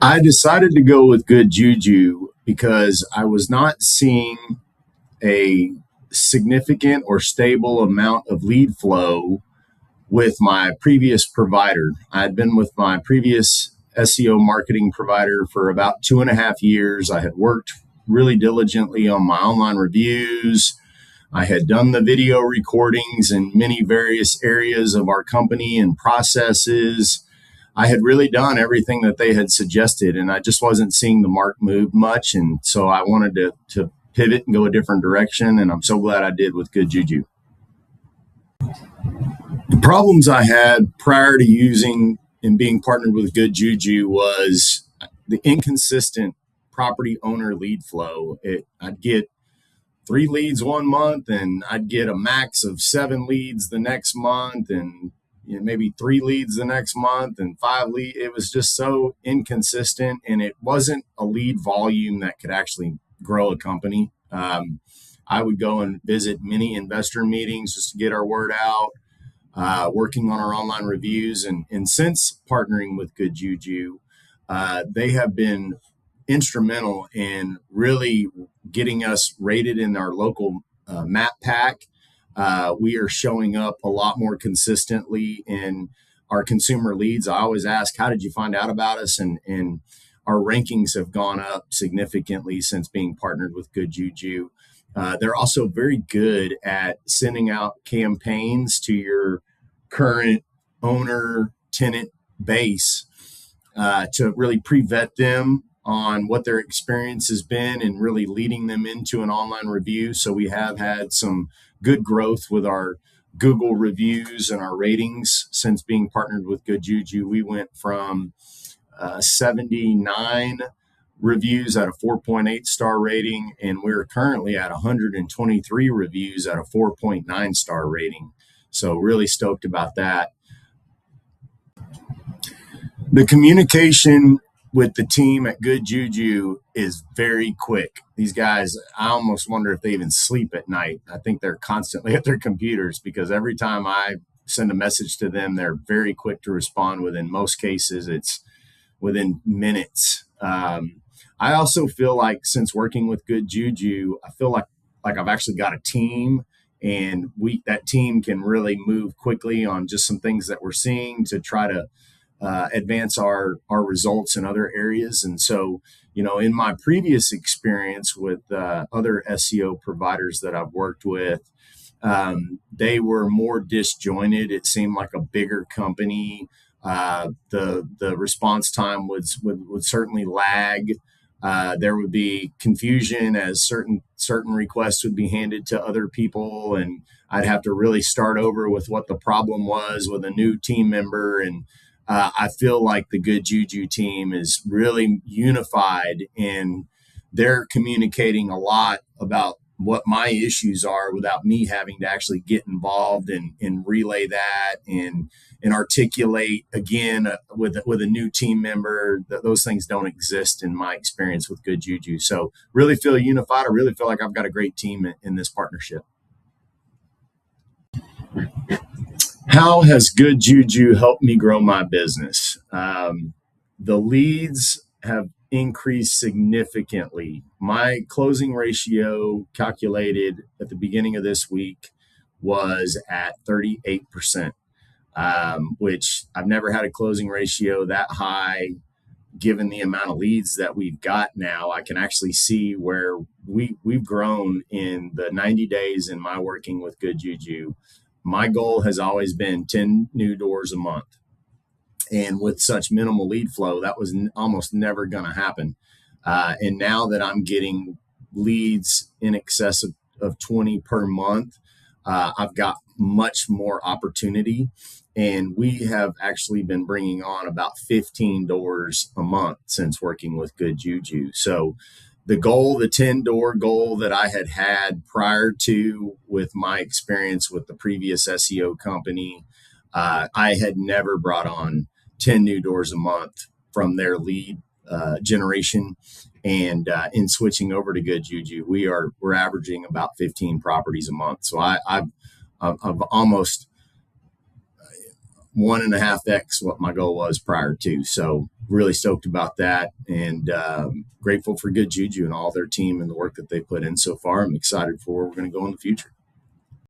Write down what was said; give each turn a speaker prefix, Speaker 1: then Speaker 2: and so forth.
Speaker 1: I decided to go with Goodjuju because I was not seeing a significant or stable amount of lead flow with my previous provider. I had been with my previous SEO marketing provider for about 2.5 years. I had worked really diligently on my online reviews. I had done the video recordings in many various areas of our company and processes. I had really done everything that they had suggested, and I just wasn't seeing the mark move much. And so I wanted to pivot and go a different direction. And I'm so glad I did with Goodjuju. The problems I had prior to using and being partnered with Goodjuju was the inconsistent property owner lead flow. I'd get 3 leads one month, and I'd get a max of 7 leads the next month, and maybe 3 leads the next month, and 5 leads. It was just so inconsistent, and it wasn't a lead volume that could actually grow a company. I would go and visit many investor meetings just to get our word out, working on our online reviews. And since partnering with Goodjuju, they have been instrumental in really getting us rated in our local map pack. We are showing up a lot more consistently in our consumer leads. I always ask, how did you find out about us? And our rankings have gone up significantly since being partnered with Goodjuju. They're also very good at sending out campaigns to your current owner tenant base to really pre-vet them on what their experience has been and really leading them into an online review. So we have had some good growth with our Google reviews and our ratings since being partnered with Goodjuju. We went from 79 reviews at a 4.8 star rating, and we're currently at 123 reviews at a 4.9 star rating. So really stoked about that. The communication with the team at Goodjuju is very quick. These guys, I almost wonder if they even sleep at night. I think they're constantly at their computers, because every time I send a message to them, they're very quick to respond. Within most cases, it's within minutes. I also feel like, since working with Goodjuju, I feel like I've actually got a team, and that team can really move quickly on just some things that we're seeing to try to advance our results in other areas. And so, in my previous experience with other SEO providers that I've worked with, they were more disjointed. It seemed like a bigger company. The response time would certainly lag. There would be confusion as certain requests would be handed to other people, and I'd have to really start over with what the problem was with a new team member. And I feel like the Goodjuju team is really unified, and they're communicating a lot about what my issues are without me having to actually get involved and relay that and articulate again with a new team member. Those things don't exist in my experience with Goodjuju. So really feel unified. I really feel like I've got a great team in this partnership. How has Goodjuju helped me grow my business? The leads have increased significantly. My closing ratio calculated at the beginning of this week was at 38%, which I've never had a closing ratio that high. Given the amount of leads that we've got now, I can actually see where we've grown in the 90 days in my working with Goodjuju. My goal has always been 10 new doors a month. And with such minimal lead flow, that was almost never going to happen. And now that I'm getting leads in excess of 20 per month, I've got much more opportunity. And we have actually been bringing on about 15 doors a month since working with Goodjuju. So the 10 door goal that I had prior to, with my experience with the previous SEO company, I had never brought on 10 new doors a month from their lead generation. And in switching over to Goodjuju, we're averaging about 15 properties a month. So I've almost 1.5x what my goal was prior to. So really stoked about that, and grateful for Goodjuju and all their team and the work that they put in so far. I'm excited for where we're going to go in the future.